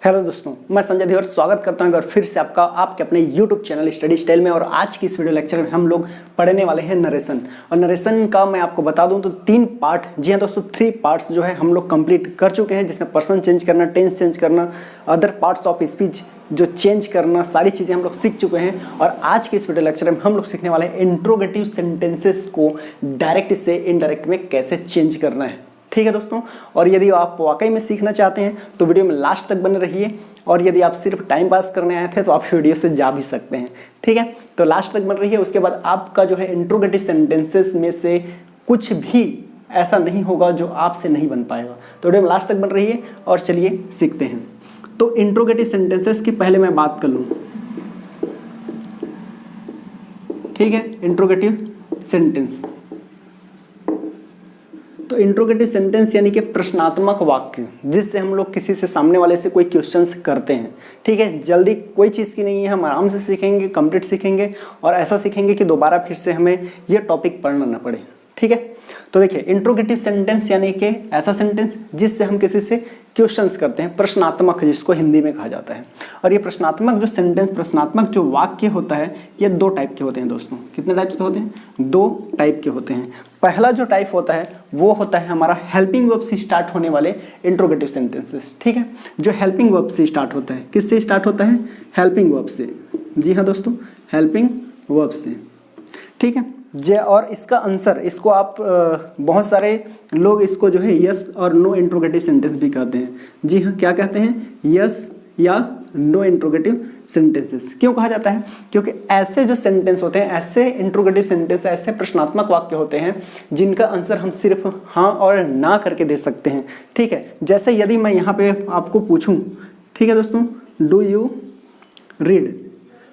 Hello दोस्तों, मैं संजय धीवर स्वागत करता हूं और फिर से आपके अपने YouTube चैनल स्टडी स्टाइल में। और आज की इस वीडियो लेक्चर में हम लोग पढ़ने वाले हैं नरेशन। और नरेशन का मैं आपको बता दूं तो 3 पार्ट, जी हाँ दोस्तों 3 पार्ट्स जो है हम लोग कंप्लीट कर चुके हैं, जिसमें पर्सन चेंज करना, टेंस चेंज करना, अदर पार्ट्स ऑफ स्पीच जो चेंज करना, सारी चीज़ें हम लोग सीख चुके हैं। और आज के इस वीडियो लेक्चर में हम लोग सीखने वाले हैं इंट्रोगेटिव सेंटेंसेस को डायरेक्ट से इनडायरेक्ट में कैसे चेंज करना है। ठीक है दोस्तों, और यदि आप वाकई में सीखना चाहते हैं तो वीडियो में लास्ट तक बने रहिए। और यदि आप सिर्फ टाइम पास करने आए थे तो आप वीडियो से जा भी सकते हैं। ठीक है, तो लास्ट तक बने रहिए। उसके बाद आपका जो है इंट्रोगेटिव सेंटेंसेस में से कुछ भी ऐसा नहीं होगा जो आपसे नहीं बन पाएगा। तो वीडियो में लास्ट तक बन रहिए और चलिए सीखते हैं। तो इंट्रोगेटिव सेंटेंसेस की पहले मैं बात कर लूँ। ठीक है, इंट्रोगेटिव सेंटेंस, तो इंट्रोगेटिव सेंटेंस यानी कि प्रश्नात्मक वाक्य, जिससे हम लोग किसी से, सामने वाले से कोई क्वेश्चंस करते हैं। ठीक है, जल्दी कोई चीज़ की नहीं है, हम आराम से सीखेंगे, कंप्लीट सीखेंगे और ऐसा सीखेंगे कि दोबारा फिर से हमें ये टॉपिक पढ़ना ना पड़े। ठीक है, तो देखिए इंट्रोगेटिव सेंटेंस यानी कि ऐसा सेंटेंस जिससे हम किसी से क्वेश्चंस करते हैं, प्रश्नात्मक जिसको हिंदी में कहा जाता है। और ये प्रश्नात्मक जो सेंटेंस, प्रश्नात्मक जो वाक्य होता है, ये 2 टाइप के होते हैं दोस्तों। कितने टाइप्स के होते हैं? 2 टाइप के होते हैं। पहला जो टाइप होता है वो होता है हमारा हेल्पिंग वर्ब से स्टार्ट होने वाले इंट्रोगेटिव सेंटेंसेस। ठीक है, जो हेल्पिंग वर्ब से स्टार्ट होता है, किससे स्टार्ट होता है? हेल्पिंग वर्ब से। जी हाँ दोस्तों, हेल्पिंग वर्ब से। ठीक है, और इसका आंसर, इसको आप बहुत सारे लोग इसको जो है यस और नो इंट्रोगेटिव सेंटेंस भी कहते हैं। जी हाँ, क्या कहते हैं? यस या नो इंट्रोगेटिव सेंटेंसेस। क्यों कहा जाता है? क्योंकि ऐसे जो सेंटेंस होते हैं, ऐसे इंट्रोगेटिव सेंटेंस, ऐसे प्रश्नात्मक वाक्य होते हैं जिनका आंसर हम सिर्फ हाँ और ना करके दे सकते हैं। ठीक है, जैसे यदि मैं यहाँ पे आपको पूछूं, ठीक है दोस्तों, डू यू रीड,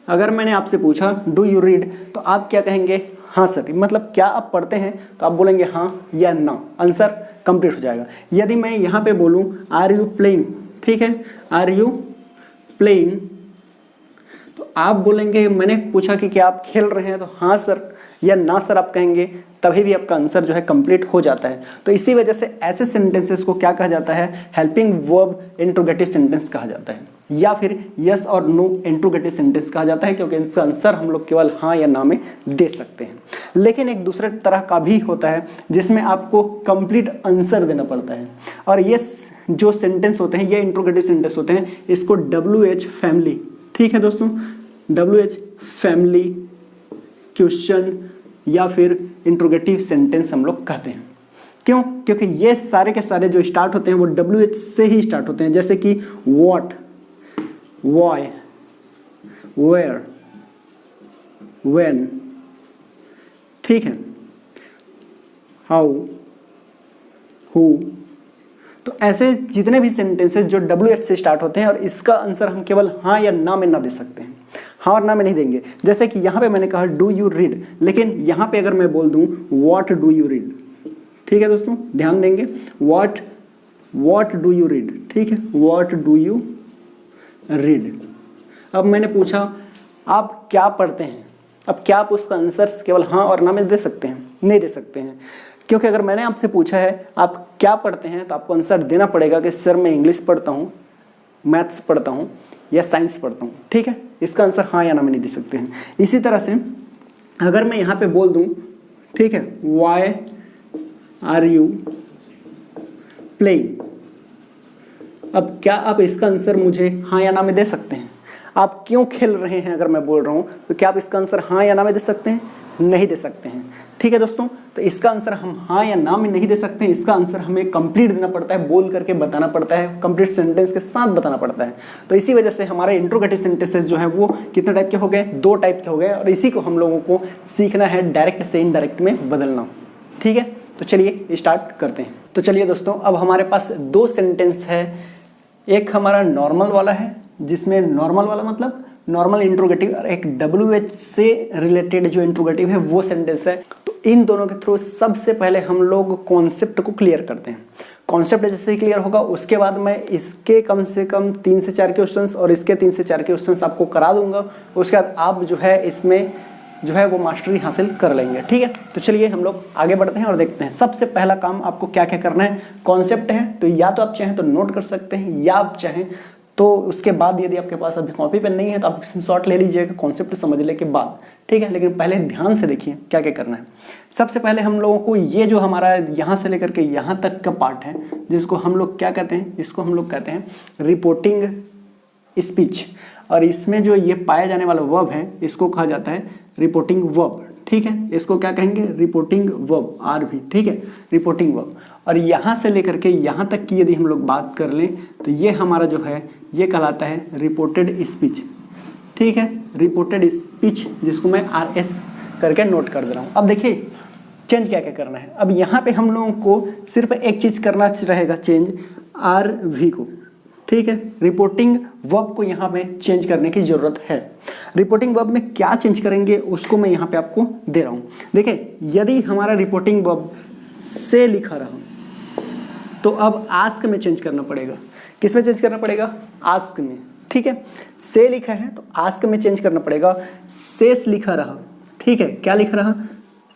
अगर मैंने आपसे पूछा डू यू रीड, तो आप क्या कहेंगे? हाँ सर, मतलब क्या आप पढ़ते हैं? तो आप बोलेंगे हाँ या ना, आंसर कंप्लीट हो जाएगा। यदि मैं यहाँ पे बोलूँ आर यू प्लेइंग, ठीक है, आर यू प्लेइंग, तो आप बोलेंगे, मैंने पूछा कि क्या आप खेल रहे हैं, तो हाँ सर या ना सर आप कहेंगे, तभी भी आपका आंसर जो है कंप्लीट हो जाता है। तो इसी वजह से ऐसे सेंटेंसेस को क्या कहा जाता है? हेल्पिंग वर्ब इंट्रोगेटिव सेंटेंस कहा जाता है, या फिर यस और नो इंट्रोगेटिव सेंटेंस कहा जाता है, क्योंकि इसका आंसर हम लोग केवल हाँ या ना में दे सकते हैं। लेकिन एक दूसरे तरह का भी होता है जिसमें आपको कंप्लीट आंसर देना पड़ता है। और ये जो सेंटेंस होते हैं, ये इंट्रोगेटिव सेंटेंस होते हैं, इसको WH फैमिली, ठीक है दोस्तों, WH फैमिली क्वेश्चन या फिर इंट्रोगेटिव सेंटेंस हम लोग कहते हैं। क्यों? क्योंकि ये सारे के सारे जो स्टार्ट होते हैं वो WH से ही स्टार्ट होते हैं। जैसे कि व्हाट, व्हाई, वेयर, व्हेन, ठीक है, हाउ, हु। तो ऐसे जितने भी सेंटेंसेस जो WH से स्टार्ट होते हैं और इसका आंसर हम केवल हाँ या ना में ना दे सकते हैं, हाँ और ना में नहीं देंगे। जैसे कि यहाँ पे मैंने कहा डू यू रीड, लेकिन यहाँ पे अगर मैं बोल दूँ व्हाट डू यू रीड, ठीक है दोस्तों, ध्यान देंगे, व्हाट डू यू रीड, ठीक है, व्हाट डू यू रीड। अब मैंने पूछा आप क्या पढ़ते हैं, अब क्या आप उसका आंसर केवल हाँ और ना में दे सकते हैं? नहीं दे सकते हैं, क्योंकि अगर मैंने आपसे पूछा है आप क्या पढ़ते हैं, तो आपको आंसर देना पड़ेगा कि सर मैं इंग्लिश पढ़ता हूँ, मैथ्स पढ़ता हूँ या साइंस पढ़ता हूँ। ठीक है, इसका आंसर हाँ या ना में नहीं दे सकते हैं। इसी तरह से अगर मैं यहाँ पे बोल दूँ, ठीक है, वाई आर यू प्लेइंग, अब क्या आप इसका आंसर मुझे हाँ या ना में दे सकते हैं? आप क्यों खेल रहे हैं अगर मैं बोल रहा हूँ, तो क्या आप इसका आंसर हाँ या ना में दे सकते हैं? नहीं दे सकते हैं। ठीक है दोस्तों, तो इसका आंसर हम हाँ या ना में नहीं दे सकते हैं। इसका आंसर हमें कंप्लीट देना पड़ता है, बोल करके बताना पड़ता है, कंप्लीट सेंटेंस के साथ बताना पड़ता है। तो इसी वजह से हमारे इंट्रोगेटिव सेंटेंसेस जो हैं वो कितने टाइप के हो गए? 2 टाइप के हो गए। और इसी को हम लोगों को सीखना है डायरेक्ट से इनडायरेक्ट में बदलना। ठीक है, तो चलिए स्टार्ट करते हैं। तो चलिए दोस्तों, अब हमारे पास 2 सेंटेंस है। एक हमारा नॉर्मल वाला है, जिसमें नॉर्मल वाला मतलब नॉर्मल इंट्रोगेटिव, और एक WH से रिलेटेड जो इंट्रोगेटिव है वो सेंटेंस है। तो इन दोनों के थ्रू सबसे पहले हम लोग कॉन्सेप्ट को क्लियर करते हैं। कॉन्सेप्ट जैसे ही क्लियर होगा उसके बाद मैं इसके कम से कम 3 से 4 क्वेश्चंस और इसके 3 से 4 क्वेश्चंस आपको करा दूंगा। उसके बाद आप जो है इसमें जो है वो मास्टरी हासिल कर लेंगे। ठीक है, तो चलिए हम लोग आगे बढ़ते हैं और देखते हैं। सबसे पहला काम आपको क्या क्या करना है, कॉन्सेप्ट है तो या तो आप चाहें तो नोट कर सकते हैं, या आप चाहें तो उसके बाद यदि आपके पास अभी कॉपी पेन नहीं है तो आप स्क्रीनशॉट ले लीजिएगा कॉन्सेप्ट समझने के बाद, ठीक है। लेकिन पहले ध्यान से देखिए क्या क्या करना है। सबसे पहले हम लोगों को ये जो हमारा यहाँ से लेकर के यहाँ तक का पार्ट है, जिसको हम लोग क्या कहते हैं, इसको हम लोग कहते हैं रिपोर्टिंग स्पीच, और इसमें जो ये पाया जाने वाला वर्ब है इसको कहा जाता है रिपोर्टिंग वर्ब, ठीक है। इसको क्या कहेंगे, रिपोर्टिंग वर्ब, आर भी, ठीक है, रिपोर्टिंग वर्ब। और यहाँ से लेकर के यहाँ तक की यदि हम लोग बात कर लें तो ये हमारा जो है ये कहलाता है रिपोर्टेड स्पीच, ठीक है, रिपोर्टेड स्पीच, जिसको मैं RS करके नोट कर दे रहा हूँ। अब देखिए चेंज क्या क्या करना है। अब यहाँ पे हम लोगों को सिर्फ एक चीज़ करना रहेगा, चेंज RV को, ठीक है। रिपोर्टिंग वर्ब को यहाँ पे चेंज करने की जरूरत है। रिपोर्टिंग वर्ब में क्या चेंज करेंगे उसको मैं यहाँ पे आपको दे रहा हूँ। देखिए यदि हमारा रिपोर्टिंग वर्ब से लिखा रहा तो अब आस्क में चेंज करना पड़ेगा। किस में चेंज करना पड़ेगा, आस्क में, ठीक है। से लिखा है तो आस्क में चेंज करना पड़ेगा। सेस लिखा रहा, ठीक है, क्या लिखा रहा,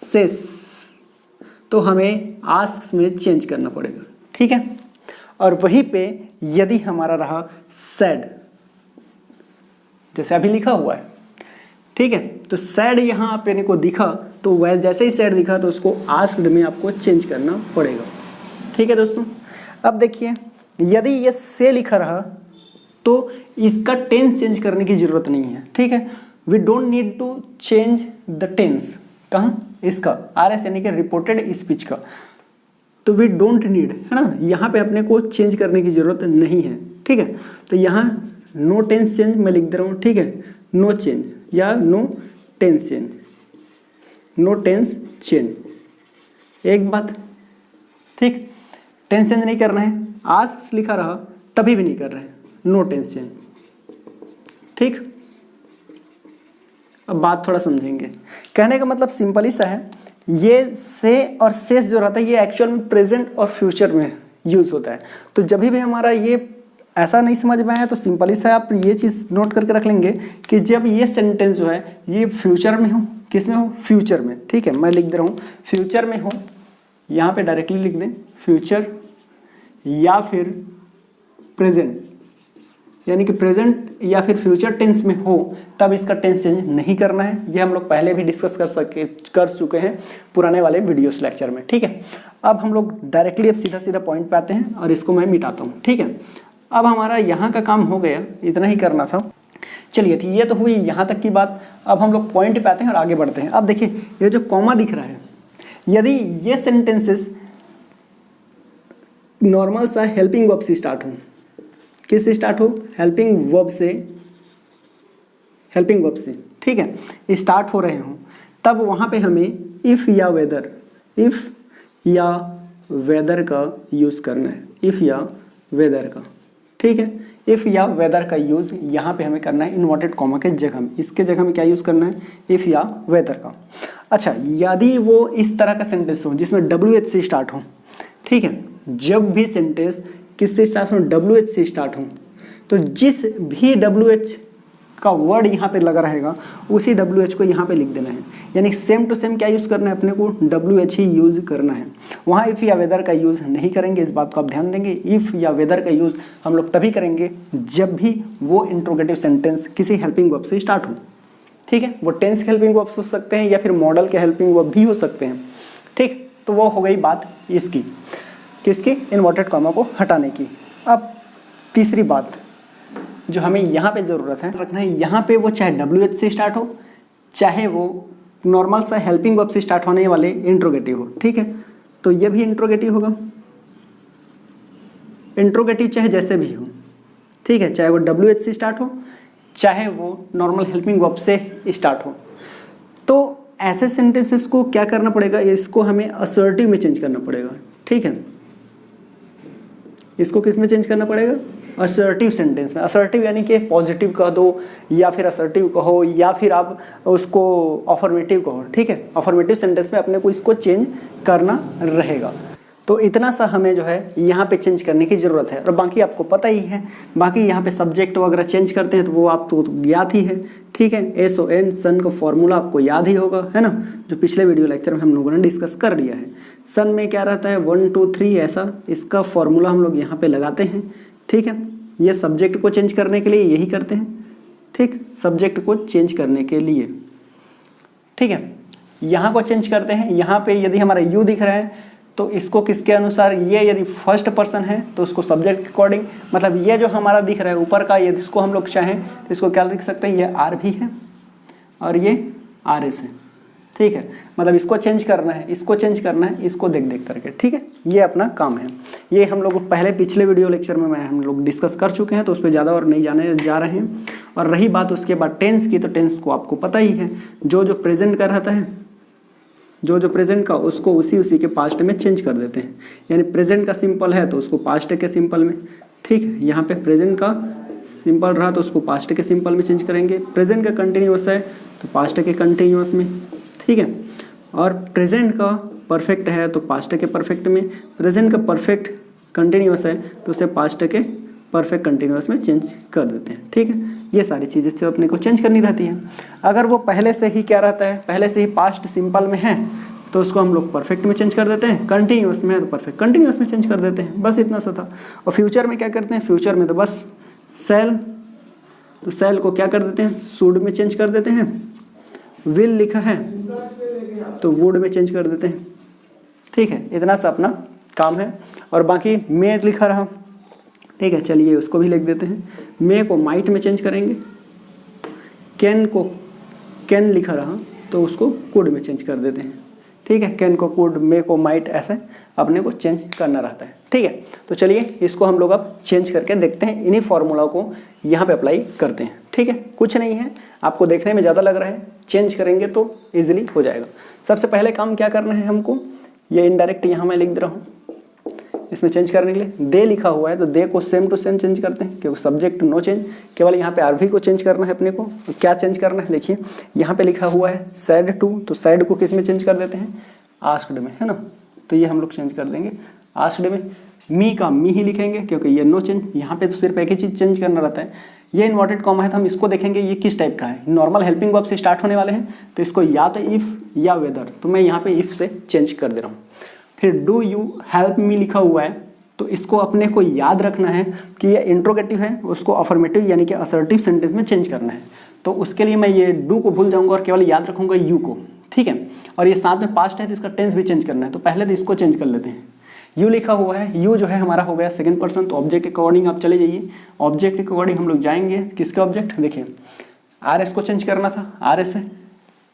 सेस, तो हमें आस्क में चेंज करना पड़ेगा, ठीक है। और वहीं पे यदि हमारा रहा सैड, जैसे अभी लिखा हुआ है, ठीक है, तो सैड यहाँ पे को दिखा तो वह जैसे ही सैड दिखा तो उसको आस्क्ड में आपको चेंज करना पड़ेगा, ठीक है दोस्तों। अब देखिए यदि ये से लिखा रहा तो इसका टेंस चेंज करने की जरूरत नहीं है, ठीक है। We don't need to change the tense, कहाँ, इसका RS यानी कि रिपोर्टेड स्पीच का, तो वी डोंट नीड, है ना, यहाँ पे अपने को चेंज करने की जरूरत नहीं है, ठीक है। तो यहाँ नो टेंस चेंज मैं लिख दे रहा हूँ, ठीक है, नो चेंज या no tense change, no tense change, एक बात, ठीक। टेंस चेंज नहीं करना है, आस्क लिखा रहा तभी भी नहीं कर रहे हैं, नो टेंस चेंज, ठीक। अब बात थोड़ा समझेंगे। कहने का मतलब सिंपल ही सा है, ये से और सेस जो रहता है ये एक्चुअल में प्रेजेंट और फ्यूचर में यूज होता है। तो जब भी हमारा ये ऐसा नहीं समझ में आया तो सिंपल ही सा आप ये चीज़ नोट करके रख लेंगे कि जब ये सेंटेंस जो है ये फ्यूचर में हो, किस में हो, फ्यूचर में, ठीक है। मैं लिख दे रहा हूँ फ्यूचर में हो, यहाँ पे डायरेक्टली लिख दें फ्यूचर, या फिर प्रेजेंट यानी कि प्रेजेंट या फिर फ्यूचर टेंस में हो, तब इसका टेंस चेंज नहीं करना है। ये हम लोग पहले भी डिस्कस कर चुके हैं पुराने वाले वीडियोस लेक्चर में, ठीक है। अब हम लोग डायरेक्टली अब सीधा सीधा पॉइंट पे आते हैं और इसको मैं मिटाता हूँ, ठीक है। अब हमारा यहाँ का काम हो गया, इतना ही करना था। चलिए ठीक, ये तो हुई यहाँ तक की बात। अब हम लोग पॉइंट पे आते हैं और आगे बढ़ते हैं। अब देखिए ये जो कॉमा दिख रहा है, यदि ये सेंटेंसेस नॉर्मल सा हेल्पिंग वर्ब से स्टार्ट हो, किससे स्टार्ट हो, हेल्पिंग वर्ब से, हेल्पिंग वर्ब से, ठीक है, स्टार्ट हो रहे हो, तब वहाँ पे हमें इफ़ या वेदर, इफ़ या वेदर का यूज़ करना है, इफ़ या वेदर का, ठीक है। इफ़ या वेदर का यूज़ यहाँ पे हमें करना है इन्वर्टेड कॉमा के जगह में, इसके जगह में क्या यूज़ करना है, इफ़ या वेदर का। अच्छा, यदि वो इस तरह का सेंटेंस हो जिसमें WH से स्टार्ट हो, ठीक है, जब भी सेंटेंस किससे स्टार्ट हो, WH से स्टार्ट हो, तो जिस भी WH का वर्ड यहाँ पे लगा रहेगा उसी WH को यहाँ पे लिख देना है, यानी सेम टू सेम क्या यूज़ करना है, अपने को WH ही यूज़ करना है। वहाँ इफ़ या वेदर का यूज़ नहीं करेंगे, इस बात को आप ध्यान देंगे। इफ़ या वेदर का यूज़ हम लोग तभी करेंगे जब भी वो इंट्रोगेटिव सेंटेंस किसी हेल्पिंग वर्ब से स्टार्ट हो, ठीक है। वो टेंस के हेल्पिंग वर्ब हो सकते हैं या फिर मॉडल के हेल्पिंग वर्ब भी हो सकते हैं, ठीक। तो वो हो गई बात इसकी, किसकी, इन्वर्टेड कॉमा को हटाने की। अब तीसरी बात जो हमें यहाँ पे ज़रूरत है रखना है, यहाँ पे वो चाहे WH से स्टार्ट हो, चाहे वो नॉर्मल सा हेल्पिंग वर्ब से स्टार्ट होने वाले इंट्रोगेटिव हो, ठीक है। तो ये भी इंट्रोगेटिव होगा, इंट्रोगेटिव चाहे जैसे भी हो, ठीक है, चाहे वो WH से स्टार्ट हो, चाहे वो नॉर्मल हेल्पिंग वर्ब से स्टार्ट हो। तो ऐसे सेंटेंसेस को क्या करना पड़ेगा, इसको हमें असर्टिव में चेंज करना पड़ेगा, ठीक है। इसको किस में चेंज करना पड़ेगा, असर्टिव सेंटेंस में। असर्टिव यानी कि पॉजिटिव कह दो या फिर असर्टिव कहो या फिर आप उसको अफर्मेटिव कहो, ठीक है। अफर्मेटिव सेंटेंस में अपने को इसको चेंज करना रहेगा। तो इतना सा हमें जो है यहाँ पे चेंज करने की ज़रूरत है। और बाकी आपको पता ही है, बाकी यहाँ पे सब्जेक्ट वगैरह चेंज करते हैं तो वो आपको तो याद ही है, ठीक है। SON सन का फॉर्मूला आपको याद ही होगा, है ना, जो पिछले वीडियो लेक्चर में हम लोगों ने डिस्कस कर लिया है। सन में क्या रहता है 1 2 3 ऐसा, इसका फॉर्मूला हम लोग यहाँ पे लगाते हैं, ठीक है। ये सब्जेक्ट को चेंज करने के लिए यही करते हैं, ठीक, सब्जेक्ट को चेंज करने के लिए, ठीक है। यहाँ को चेंज करते हैं, यहाँ पे यदि हमारा यू दिख रहा है तो इसको किसके अनुसार, ये यदि फर्स्ट पर्सन है तो उसको सब्जेक्ट के अकॉर्डिंग, मतलब ये जो हमारा दिख रहा है ऊपर का, यदि इसको हम लोग चाहें तो इसको क्या लिख सकते हैं, ये आर भी है और ये आर एस है, ठीक है। मतलब इसको चेंज करना है, इसको चेंज करना है, इसको देख देख करके, ठीक है। ये अपना काम है, ये हम लोग पहले पिछले वीडियो लेक्चर में हम लोग डिस्कस कर चुके हैं, तो उस पर ज़्यादा और नहीं जाने जा रहे हैं। और रही बात उसके बाद टेंस की, तो टेंस को आपको पता ही है, जो प्रेजेंट का रहता है, जो प्रेजेंट का, उसको उसी के पास्ट में चेंज कर देते हैं। यानी प्रेजेंट का सिंपल है तो उसको पास्ट के सिंपल में, ठीक है। यहाँ पे प्रेजेंट का सिंपल रहा तो उसको पास्ट के सिंपल में चेंज करेंगे। प्रेजेंट का कंटिन्यूअस है तो पास्ट के कंटिन्यूअस में, ठीक है। और प्रेजेंट का परफेक्ट है तो पास्ट के परफेक्ट में, प्रेजेंट का परफेक्ट कंटिन्यूअस है तो उसे पास्ट के परफेक्ट कंटिन्यूअस में चेंज कर देते हैं, ठीक है। ये सारी चीज़ें से अपने को चेंज करनी रहती है। अगर वो पहले से ही क्या रहता है, पहले से ही पास्ट सिंपल में है तो उसको हम लोग परफेक्ट में चेंज कर देते हैं, कंटिन्यूअस में है तो परफेक्ट कंटिन्यूअस में चेंज कर देते हैं, बस इतना सा था। और फ्यूचर में क्या करते हैं, फ्यूचर में तो बस सेल, तो सेल को क्या कर देते हैं, शुड में चेंज कर देते हैं। विल लिखा है तो वुड में चेंज कर देते हैं, ठीक है। इतना सा अपना काम है। और बाकी मे लिखा रहा, ठीक है, चलिए उसको भी लिख देते हैं। मे को माइट में चेंज करेंगे, कैन को कैन लिखा रहा तो उसको कुड में चेंज कर देते हैं, ठीक है। कैन को कुड, मे को माइट, ऐसे अपने को चेंज करना रहता है, ठीक है। तो चलिए इसको हम लोग अब चेंज करके देखते हैं, इन्हीं फॉर्मूला को यहाँ पे अप्लाई करते हैं, ठीक है। कुछ नहीं है, आपको देखने में ज़्यादा लग रहा है, चेंज करेंगे तो ईजिली हो जाएगा। सबसे पहले काम क्या करना है हमको, ये इनडायरेक्ट यहाँ मैं लिख दे रहा हूँ, इसमें चेंज करने के लिए दे लिखा हुआ है तो दे को सेम टू सेम चेंज करते हैं, क्योंकि सब्जेक्ट नो चेंज, केवल यहाँ पे आरवी को चेंज करना है अपने को। तो क्या चेंज करना है, देखिए यहाँ पे लिखा हुआ है सैड टू, तो सैड को किस में चेंज कर देते हैं, आस्क्ड में, है ना। तो ये हम लोग चेंज कर देंगे आस्क्ड में। मी का मी ही लिखेंगे क्योंकि ये नो चेंज, यहाँ पे तो सिर्फ एक ही चीज़ चेंज करना रहता है। ये इन्वर्टेड कॉमा है तो हम इसको देखेंगे ये किस टाइप का है। नॉर्मल हेल्पिंग वर्ब से स्टार्ट होने वाले हैं तो इसको या तो इफ़ या वेदर, तो मैं यहाँ पे इफ़ से चेंज कर दे रहा हूँ। फिर डू यू हेल्प मी लिखा हुआ है तो इसको अपने को याद रखना है कि ये इंट्रोगेटिव है, उसको अफर्मेटिव यानी कि असर्टिव सेंटेंस में चेंज करना है। तो उसके लिए मैं ये डू को भूल जाऊंगा और केवल याद रखूंगा यू को, ठीक है। और ये साथ में पास्ट है तो इसका टेंस भी चेंज करना है, तो पहले तो इसको चेंज कर लेते हैं। यू लिखा हुआ है, यू जो है हमारा हो गया सेकंड पर्सन, तो ऑब्जेक्ट के अकॉर्डिंग आप चले जाइए। ऑब्जेक्ट के अकॉर्डिंग हम लोग जाएंगे, किसके ऑब्जेक्ट, देखिए आर एस को चेंज करना था, आर एस है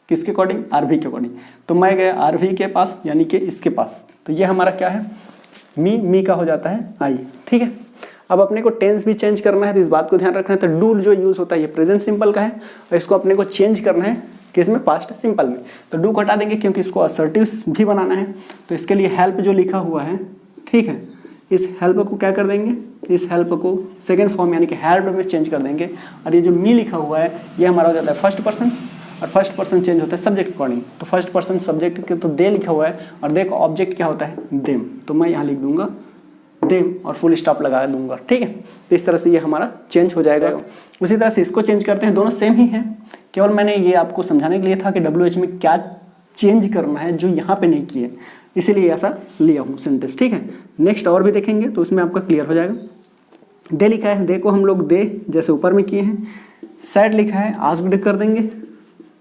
किसके अकॉर्डिंग, आर वी के अकॉर्डिंग, तो मैं गया आर वी के पास यानी कि इसके पास, तो ये हमारा क्या है, मी का हो जाता है आई, ठीक है। अब अपने को टेंस भी चेंज करना है तो इस बात को ध्यान रखना है। तो डू जो यूज होता है ये प्रेजेंट सिंपल का है और इसको अपने को चेंज करना है किसमें, पास्ट सिंपल में। तो डू को हटा देंगे क्योंकि इसको असर्टिव भी बनाना है, तो इसके लिए हेल्प जो लिखा हुआ है, ठीक है, इस हेल्प को क्या कर देंगे, इस हेल्प को सेकेंड फॉर्म यानी कि हेल्प में चेंज कर देंगे। और ये जो मी लिखा हुआ है ये हमारा हो जाता है फर्स्ट पर्सन, और फर्स्ट पर्सन चेंज होता है सब्जेक्ट अकॉर्डिंग, तो फर्स्ट पर्सन सब्जेक्ट के तो दे लिखा हुआ है और दे का ऑब्जेक्ट क्या होता है, देम, तो मैं यहाँ लिख दूंगा देम और फुल स्टॉप लगा दूंगा, ठीक है। तो इस तरह से ये हमारा चेंज हो जाएगा। उसी तरह से इसको चेंज करते हैं, दोनों सेम ही हैं, केवल मैंने ये आपको समझाने के लिए था कि WH में क्या चेंज करना है जो यहाँ पे नहीं किए, इसीलिए ऐसा लिया हूँ सेंटेंस, ठीक है। नेक्स्ट और भी देखेंगे तो उसमें आपका क्लियर हो जाएगा। दे लिखा है, दे को हम लोग दे जैसे ऊपर में किए हैं। सैड लिखा है, आस्क्ड कर देंगे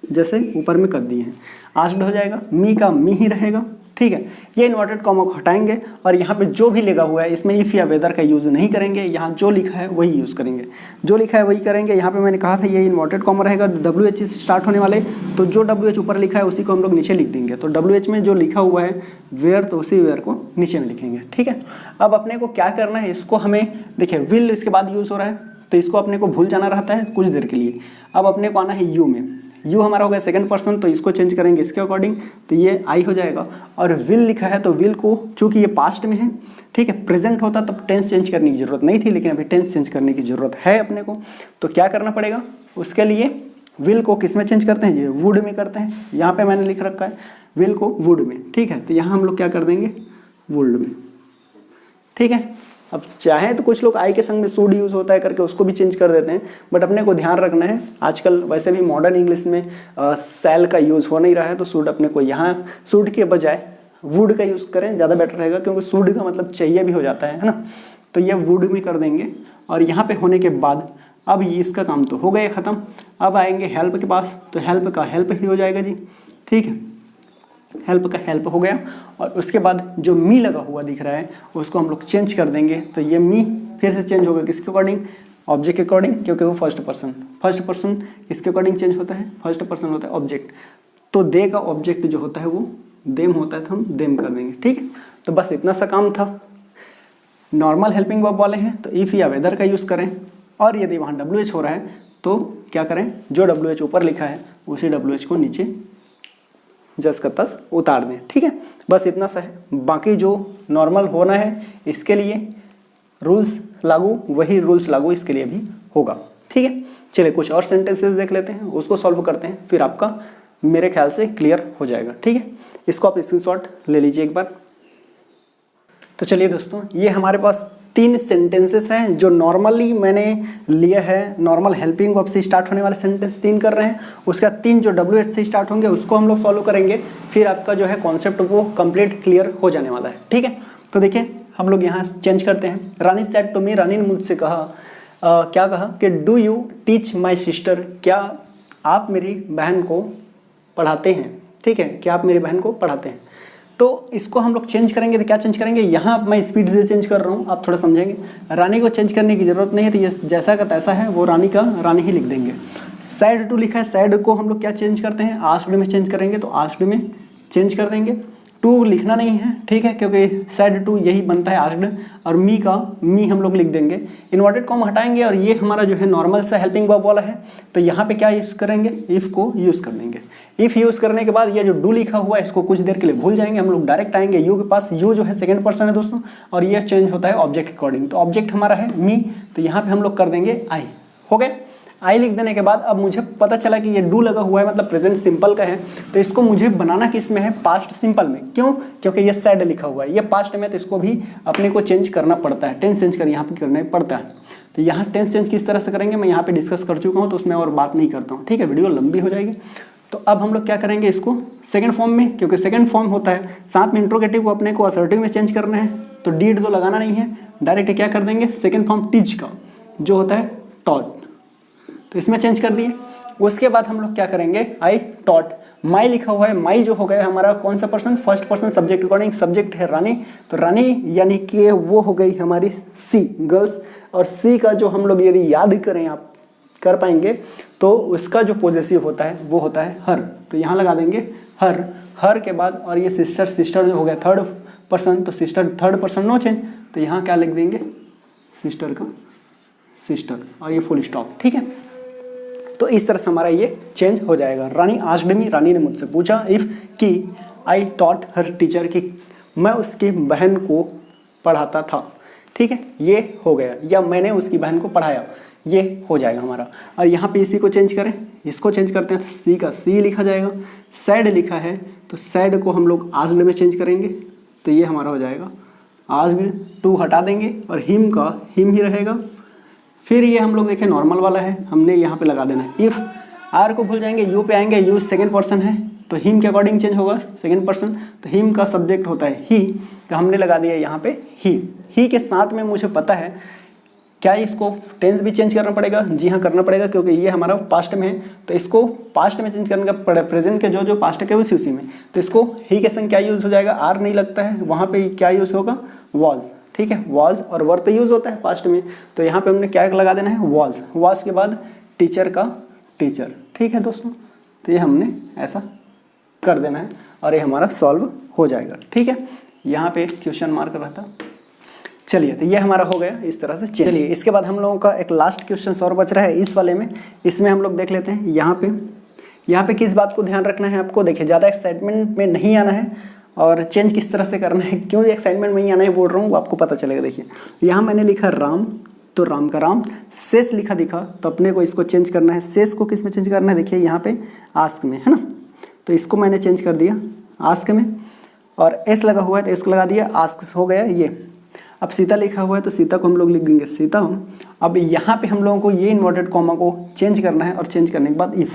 जैसे ऊपर में कर दिए हैं, आस्क्ड हो जाएगा। मी का मी ही रहेगा, ठीक है। ये इन्वर्टेड कॉमा को हटाएंगे और यहाँ पे जो भी लगा हुआ है इसमें इफ़ या वेदर का यूज़ नहीं करेंगे, यहाँ जो लिखा है वही यूज़ करेंगे, जो लिखा है वही करेंगे। यहाँ पे मैंने कहा था ये इन्वर्टेड कॉमा रहेगा, WH से स्टार्ट होने वाले, तो जो WH ऊपर लिखा है उसी को हम लोग नीचे लिख देंगे। तो WH में जो लिखा हुआ है वेयर, तो उसी वेयर को नीचे में लिखेंगे, ठीक है। अब अपने को क्या करना है, इसको हमें देखिए विल इसके बाद यूज़ हो रहा है तो इसको अपने को भूल जाना रहता है कुछ देर के लिए। अब अपने को आना है यू में, यू हमारा हो गया सेकंड पर्सन, तो इसको चेंज करेंगे इसके अकॉर्डिंग, तो ये आई हो जाएगा। और विल लिखा है तो विल को चूंकि ये पास्ट में है, ठीक है, प्रेजेंट होता तब टेंस चेंज करने की जरूरत नहीं थी, लेकिन अभी टेंस चेंज करने की जरूरत है अपने को। तो क्या करना पड़ेगा, उसके लिए विल को किस में चेंज करते हैं, ये वुड में करते हैं। यहाँ पे मैंने लिख रखा है विल को वुड में, ठीक है। तो यहाँ हम लोग क्या कर देंगे, वुड में, ठीक है। अब चाहे तो कुछ लोग आई के संग में शुड यूज़ होता है करके उसको भी चेंज कर देते हैं, बट अपने को ध्यान रखना है आजकल वैसे भी मॉडर्न इंग्लिश में सेल का यूज़ हो नहीं रहा है, तो शुड अपने को यहाँ शुड के बजाय वुड का यूज़ करें, ज़्यादा बेटर रहेगा, क्योंकि शुड का मतलब चाहिए भी हो जाता है ना। तो ये वुड में कर देंगे और यहाँ पे होने के बाद अब ये इसका काम तो हो गया ख़त्म। अब आएंगे हेल्प के पास, तो हेल्प का हेल्प ही हो जाएगा जी, ठीक है, हेल्प का हेल्प हो गया। और उसके बाद जो मी लगा हुआ दिख रहा है उसको हम लोग चेंज कर देंगे, तो ये मी फिर से चेंज होगा किसके अकॉर्डिंग, ऑब्जेक्ट के अकॉर्डिंग, क्योंकि वो फर्स्ट पर्सन किसके अकॉर्डिंग चेंज होता है, फर्स्ट पर्सन होता है ऑब्जेक्ट, तो दे का ऑब्जेक्ट जो होता है वो देम होता है, तो हम देम कर देंगे, ठीक है। तो बस इतना सा काम था। नॉर्मल हेल्पिंग वर्ब वाले हैं तो इफ़ या वेदर का यूज़ करें, और यदि वहाँ WH हो रहा है तो क्या करें, जो WH ऊपर लिखा है उसी WH को नीचे जस का तस उतार दें, ठीक है। बस इतना सा है। बाकी जो नॉर्मल होना है इसके लिए रूल्स लागू, वही रूल्स लागू इसके लिए भी होगा, ठीक है। चलिए कुछ और सेंटेंसेस देख लेते हैं, उसको सॉल्व करते हैं, फिर आपका मेरे ख्याल से क्लियर हो जाएगा, ठीक है। इसको आप स्क्रीनशॉट ले लीजिए एक बार। तो चलिए दोस्तों, ये हमारे पास 3 सेंटेंसेस हैं जो नॉर्मली मैंने लिए है, नॉर्मल हेल्पिंग वर्ब से स्टार्ट होने वाले सेंटेंस 3 कर रहे हैं, उसका 3 जो WH से स्टार्ट होंगे उसको हम लोग फॉलो करेंगे, फिर आपका जो है कॉन्सेप्ट वो कंप्लीट क्लियर हो जाने वाला है, ठीक है। तो देखिए हम लोग यहाँ चेंज करते हैं। रानी सेड टू मी, रानी ने मुझसे कहा, क्या कहा कि do you teach my sister, क्या आप मेरी बहन को पढ़ाते हैं, ठीक है, क्या आप मेरी बहन को पढ़ाते हैं। तो इसको हम लोग चेंज करेंगे, तो क्या चेंज करेंगे, यहाँ मैं स्पीड से चेंज कर रहा हूँ, आप थोड़ा समझेंगे। रानी को चेंज करने की ज़रूरत नहीं है, तो ये जैसा का तैसा है वो रानी का रानी ही लिख देंगे। सैड टू लिखा है, सैड को हम लोग क्या चेंज करते हैं, आस्क्ड में चेंज करेंगे, तो आस्क्ड में चेंज कर देंगे। टू लिखना नहीं है, ठीक है, क्योंकि सैड टू यही बनता है आस्क्ड, और मी का मी हम लोग लिख देंगे। इन्वर्टेड कॉमा हटाएंगे, और ये हमारा जो है नॉर्मल सा हेल्पिंग वर्ब वाला है, तो यहाँ पे क्या यूज़ करेंगे, इफ़ को यूज़ कर देंगे। इफ़ यूज़ करने के बाद ये जो डू लिखा हुआ है इसको कुछ देर के लिए भूल जाएंगे, हम लोग डायरेक्ट आएंगे यू के पास। यू जो है सेकंड पर्सन है दोस्तों, और ये चेंज होता है ऑब्जेक्ट के अकॉर्डिंग, तो ऑब्जेक्ट हमारा है मी, तो यहाँ पे हम लोग कर देंगे आई। हो गए, आई लिख देने के बाद अब मुझे पता चला कि ये डू लगा हुआ है, मतलब प्रेजेंट सिंपल का है, तो इसको मुझे बनाना किस में है, पास्ट सिंपल में। क्यों, क्योंकि ये सैड लिखा हुआ है, ये पास्ट में, तो इसको भी अपने को चेंज करना पड़ता है, टेंस चेंज कर यहाँ पे करना पड़ता है। तो यहाँ टेंस चेंज किस तरह से करेंगे मैं यहाँ पे डिस्कस कर चुका हूँ, तो उसमें और बात नहीं करता हूँ, ठीक है, वीडियो लंबी हो जाएगी। तो अब हम लोग क्या करेंगे, इसको सेकंड फॉर्म में, क्योंकि सेकंड फॉर्म होता है, साथ में इंट्रोगेटिव को अपने को असर्टिव में चेंज करना है, तो डीड तो लगाना नहीं है, डायरेक्ट क्या कर देंगे, सेकंड फॉर्म टीच का जो होता है टॉट, तो इसमें चेंज कर दिए। उसके बाद हम लोग क्या करेंगे, आई टॉट, माई लिखा हुआ है, माई जो हो गया हमारा कौन सा person, first person subject according, subject है रानी, तो रानी यानी कि वो हो गई हमारी सी गर्ल्स, और सी का जो हम लोग यदि याद करें, आप कर पाएंगे, तो उसका जो पॉजेसिव होता है वो होता है हर, तो यहाँ लगा देंगे हर। हर के बाद और ये सिस्टर, सिस्टर जो हो गया थर्ड पर्सन, तो sister third person no change, तो यहाँ क्या लिख देंगे, सिस्टर का सिस्टर, और ये फुल स्टॉप, ठीक है। तो इस तरह से हमारा ये चेंज हो जाएगा। रानी आस्क्ड मी, रानी ने मुझसे पूछा, इफ़ कि आई टॉट हर टीचर, की मैं उसकी बहन को पढ़ाता था, ठीक है, ये हो गया, या मैंने उसकी बहन को पढ़ाया, ये हो जाएगा हमारा। और यहाँ पे इसी को चेंज करें, इसको चेंज करते हैं, सी का सी लिखा जाएगा, सैड लिखा है तो सैड को हम लोग आस्क्ड में चेंज करेंगे, तो ये हमारा हो जाएगा आस्क्ड, टू हटा देंगे और हिम का हिम ही रहेगा। फिर ये हम लोग देखें नॉर्मल वाला है, हमने यहाँ पे लगा देना है इफ़, आर को भूल जाएंगे, यू पे आएंगे, यू सेकंड पर्सन है तो हिम के अकॉर्डिंग चेंज होगा सेकंड पर्सन, तो हिम का सब्जेक्ट होता है ही, तो हमने लगा दिया यहाँ पे ही के साथ में मुझे पता है क्या इसको टेंस भी चेंज करना पड़ेगा, जी हाँ करना पड़ेगा, क्योंकि ये हमारा पास्ट में है, तो इसको पास्ट में चेंज करने का पड़े, प्रेजेंट के जो पास्ट के उसी में, तो इसको ही के संग क्या यूज़ हो जाएगा, आर नहीं लगता है, वहाँ पे क्या यूज़ होगा, वॉज, ठीक है, वॉज और वर तो यूज़ होता है पास्ट में, तो यहाँ पे हमने क्या लगा देना है, वॉज, वॉज के बाद टीचर का टीचर, ठीक है दोस्तों, तो ये हमने ऐसा कर देना है और ये हमारा सॉल्व हो जाएगा, ठीक है। यहाँ पे क्वेश्चन मार्क रहता, चलिए तो ये हमारा हो गया इस तरह से। चलिए इसके बाद हम लोगों का एक लास्ट क्वेश्चन और बच रहा है इस वाले में, इसमें हम लोग देख लेते हैं। यहाँ पे किस बात को ध्यान रखना है आपको, देखिए ज़्यादा एक्साइटमेंट में नहीं आना है और चेंज किस तरह से करना है, क्यों एक्साइटमेंट में ही आना है बोल रहा हूँ, वो आपको पता चलेगा। देखिए यहाँ मैंने लिखा राम, तो राम का राम, शेष लिखा दिखा, तो अपने को इसको चेंज करना है, शेष को किस में चेंज करना है, देखिए यहाँ पे आस्क में है ना, तो इसको मैंने चेंज कर दिया आस्क में, और एस लगा हुआ है तो एस लगा दिया, आस्क हो गया ये। अब सीता लिखा हुआ है तो सीता को हम लोग लिख देंगे सीता। अब यहाँ पे हम लोगों को ये इन्वर्टेड कॉमा को चेंज करना है और चेंज करने के बाद इफ़।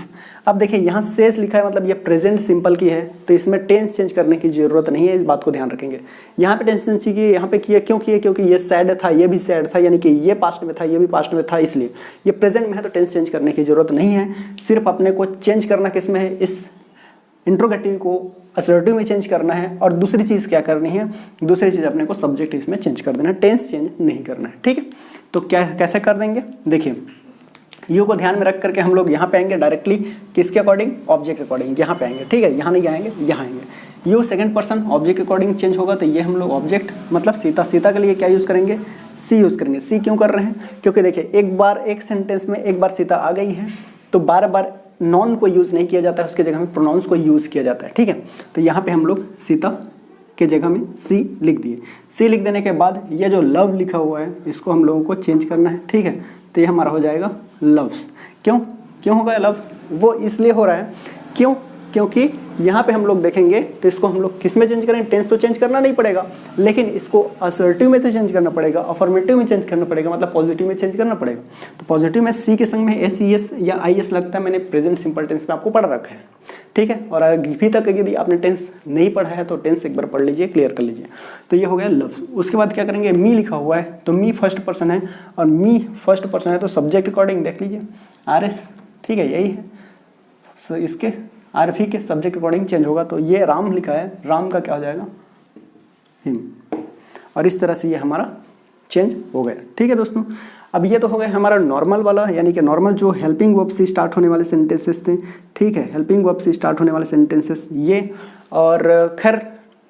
अब देखिए यहाँ शेष लिखा है मतलब ये प्रेजेंट सिंपल की है तो इसमें टेंस चेंज करने की जरूरत नहीं है, इस बात को ध्यान रखेंगे। यहाँ पे टेंस चेंज किए, यहाँ पे किया क्यों किए, क्योंकि ये सैड था ये भी सैड था, यानी कि ये पास्ट में था ये भी पास्ट में था, इसलिए ये प्रेजेंट में है तो टेंस चेंज करने की जरूरत नहीं है। सिर्फ अपने को चेंज करना किस में है, इस इंट्रोगेटिव को असर्टिव में चेंज करना है। और दूसरी चीज़ क्या करनी है, दूसरी चीज़ अपने को सब्जेक्ट इसमें चेंज कर देना है, टेंस चेंज नहीं करना है। ठीक है, तो क्या कैसे कर देंगे, देखिए यू को ध्यान में रख करके हम लोग यहाँ पे आएंगे डायरेक्टली किसके अकॉर्डिंग, ऑब्जेक्ट के अकॉर्डिंग यहाँ पे आएंगे। ठीक है, यहाँ नहीं आएंगे, यहाँ आएंगे। यू सेकंड पर्सन ऑब्जेक्ट के अकॉर्डिंग चेंज होगा तो ये हम लोग ऑब्जेक्ट मतलब सीता, सीता के लिए क्या यूज़ करेंगे, सी यूज़ करेंगे। सी क्यों कर रहे हैं, क्योंकि देखिए एक बार एक सेंटेंस में एक बार सीता आ गई है तो बार बार नॉन को यूज़ नहीं किया जाता है, उसके जगह में प्रोनाउंस को यूज़ किया जाता है। ठीक है, तो यहाँ पे हम लोग सीता के जगह में सी लिख दिए। सी लिख देने के बाद ये जो लव लिखा हुआ है इसको हम लोगों को चेंज करना है। ठीक है, तो ये हमारा हो जाएगा लव्स। क्यों क्यों होगा लव, वो इसलिए हो रहा है क्यों, क्योंकि यहाँ पे हम लोग देखेंगे तो इसको हम लोग किस में चेंज करें, टेंस तो चेंज करना नहीं पड़ेगा लेकिन इसको असर्टिव में तो चेंज करना पड़ेगा, अफर्मेटिव में चेंज करना पड़ेगा, मतलब पॉजिटिव में चेंज करना पड़ेगा। तो पॉजिटिव में सी के संग में एस ई एस या आई एस लगता है, मैंने प्रेजेंट सिंपल टेंस में आपको पढ़ रखा है। ठीक है, और अभी तक यदि आपने टेंस नहीं पढ़ा है तो टेंस एक बार पढ़ लीजिए, क्लियर कर लीजिए। तो ये हो गया लव्स। उसके बाद क्या करेंगे, मी लिखा हुआ है तो मी फर्स्ट पर्सन है और मी फर्स्ट पर्सन है तो सब्जेक्ट अकॉर्डिंग देख लीजिए आर एस। ठीक है, यही है, so, इसके आरफी के सब्जेक्ट अकॉर्डिंग चेंज होगा। तो ये राम लिखा है, राम का क्या हो जाएगा, हिम। और इस तरह से ये हमारा चेंज हो गया। ठीक है दोस्तों, अब ये तो हो गया हमारा नॉर्मल वाला, यानी कि नॉर्मल जो हेल्पिंग वर्ब से स्टार्ट होने वाले सेंटेंसेस थे। ठीक है, हेल्पिंग वर्ब से स्टार्ट होने वाले सेंटेंसेस ये। और खैर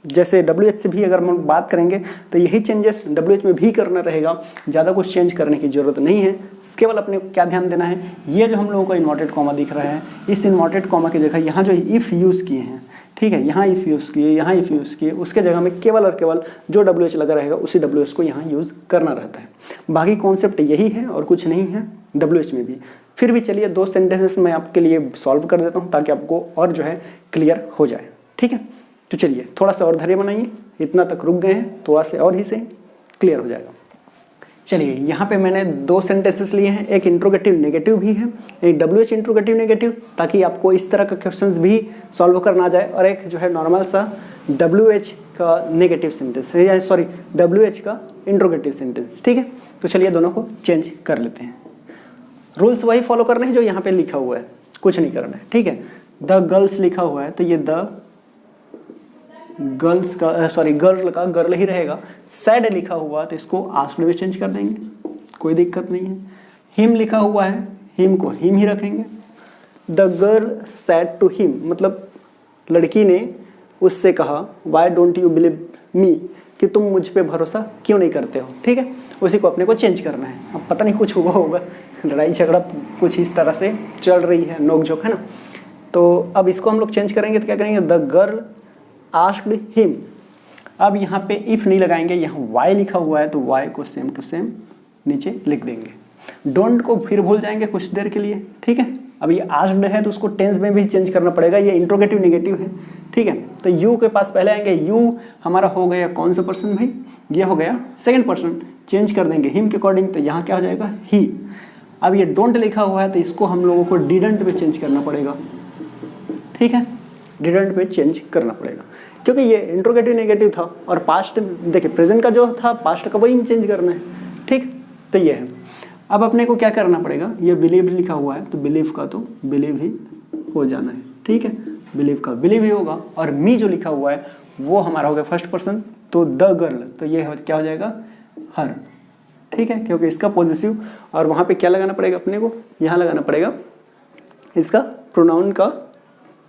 जैसे WH से भी अगर हम बात करेंगे तो यही चेंजेस WH में भी करना रहेगा, ज़्यादा कुछ चेंज करने की ज़रूरत नहीं है। केवल अपने को क्या ध्यान देना है, ये जो हम लोगों को इन्वर्टेड कॉमा दिख रहा है इस इन्वर्टेड कॉमा की जगह यहाँ जो इफ़ यूज़ किए हैं, ठीक है, यहाँ इफ़ यूज़ किए, यहाँ इफ़ यूज़ किए, उसके जगह में केवल और केवल जो WH लगा रहेगा उसी WH को यहाँ यूज़ करना रहता है। बाकी कॉन्सेप्ट यही है और कुछ नहीं है WH में भी। फिर भी चलिए 2 सेंटेंसेस मैं आपके लिए सॉल्व कर देता हूँ ताकि आपको और जो है क्लियर हो जाए। ठीक है, तो चलिए थोड़ा सा और धैर्य बनाइए, इतना तक रुक गए हैं, थोड़ा सा और ही से क्लियर हो जाएगा। चलिए यहाँ पे मैंने 2 सेंटेंसेस लिए हैं, एक इंट्रोगेटिव नेगेटिव भी है, एक WH इंट्रोगेटिव नेगेटिव, ताकि आपको इस तरह का क्वेश्चंस भी सॉल्व करना जाए, और एक जो है नॉर्मल सा WH का नेगेटिव सेंटेंस है, या सॉरी WH का इंट्रोगेटिव सेंटेंस। ठीक है, तो चलिए दोनों को चेंज कर लेते हैं। रूल्स वही फॉलो करने हैं जो यहाँ पे लिखा हुआ है, कुछ नहीं करना है। ठीक है, द गर्ल्स लिखा हुआ है तो ये द गर्ल्स का सॉरी गर्ल का गर्ल ही रहेगा। सैड लिखा हुआ तो इसको आस्क्ड में चेंज कर देंगे, कोई दिक्कत नहीं है। हिम लिखा हुआ है, हिम को हिम ही रखेंगे। The girl said to him, मतलब लड़की ने उससे कहा why don't you believe me, कि तुम मुझ पे भरोसा क्यों नहीं करते हो। ठीक है, उसी को अपने को चेंज करना है। अब पता नहीं कुछ हुआ होगा, लड़ाई झगड़ा कुछ इस तरह से चल रही है, नोक झोंक है ना। तो अब इसको हम लोग चेंज करेंगे तो क्या करेंगे, द गर्ल आस्क्ड हिम। अब यहाँ पे इफ नहीं लगाएंगे, यहाँ वाई लिखा हुआ है तो वाई को सेम टू सेम नीचे लिख देंगे। डोंट को फिर भूल जाएंगे कुछ देर के लिए। ठीक है, अब ये आस्क्ड है तो उसको टेंस में भी चेंज करना पड़ेगा, ये इंट्रोगेटिव नेगेटिव है। ठीक है, तो यू के पास पहले आएंगे, यू हमारा हो गया कौन सा पर्सन भाई, ये हो गया सेकंड पर्सन, चेंज कर देंगे हिम के अकॉर्डिंग, तो यहाँ क्या हो जाएगा ही। अब ये डोंट लिखा हुआ है तो इसको हम लोगों को डिडंट में चेंज करना पड़ेगा। ठीक है, डिडंट में चेंज करना पड़ेगा क्योंकि ये इंट्रोगेटिव नेगेटिव था और पास्ट देखिए प्रेजेंट का जो था पास्ट का वही चेंज करना है। ठीक, तो ये है। अब अपने को क्या करना पड़ेगा, ये बिलीव लिखा हुआ है तो बिलीव का तो बिलीव ही हो जाना है। ठीक है, बिलीव का बिलीव ही होगा। और मी जो लिखा हुआ है वो हमारा हो गया फर्स्ट पर्सन, तो द गर्ल, तो ये क्या हो जाएगा हर। ठीक है, क्योंकि इसका पॉजिटिव, और वहाँ पे क्या लगाना पड़ेगा अपने को, यहाँ लगाना पड़ेगा इसका प्रोनाउन का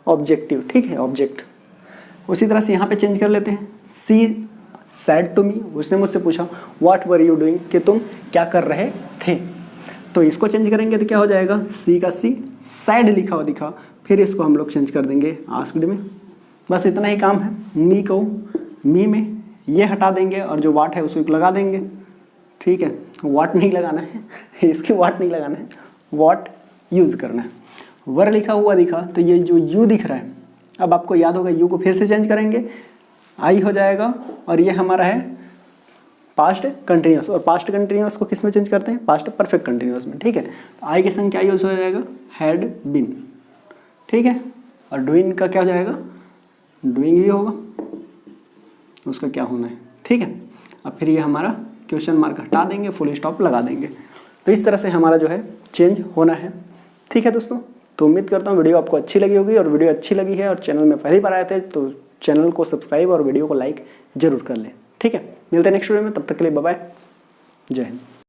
ऑब्जेक्टिव। ठीक है, ऑब्जेक्ट। उसी तरह से यहाँ पे चेंज कर लेते हैं। सी सैड टू मी, उसने मुझसे पूछा व्हाट वर यू डूइंग, कि तुम क्या कर रहे थे, तो इसको चेंज करेंगे तो क्या हो जाएगा, सी का सी सैड लिखा हुआ दिखा, फिर इसको हम लोग चेंज कर देंगे आस्क्ड में। बस इतना ही काम है। मी को मी में ये हटा देंगे और जो वाट है उसको लगा देंगे। ठीक है, वाट नहीं लगाना है, इसके वाट नहीं लगाना है, वाट यूज़ करना है। वर लिखा हुआ दिखा तो ये जो यू दिख रहा है, अब आपको याद होगा यू को फिर से चेंज करेंगे, आई हो जाएगा, और ये हमारा है पास्ट कंटिन्यूस, और पास्ट कंटिन्यूस को किस में चेंज करते हैं, पास्ट परफेक्ट कंटिन्यूस में, ठीक है। तो आई के संग क्या यूज हो जाएगा, हैड बीन, ठीक है। और डूइंग का क्या हो जाएगा, डूइंग ही होगा, उसका क्या होना है, ठीक है। अब फिर ये हमारा क्वेश्चन मार्क हटा देंगे, फुल स्टॉप लगा देंगे। तो इस तरह से हमारा जो है चेंज होना है, ठीक है दोस्तों। तो उम्मीद करता हूँ वीडियो आपको अच्छी लगी होगी, और वीडियो अच्छी लगी है और चैनल में पहली बार आए थे तो चैनल को सब्सक्राइब और वीडियो को लाइक जरूर कर लें, ठीक है। मिलते हैं नेक्स्ट वीडियो में, तब तक के लिए बाय बाय, जय हिंद।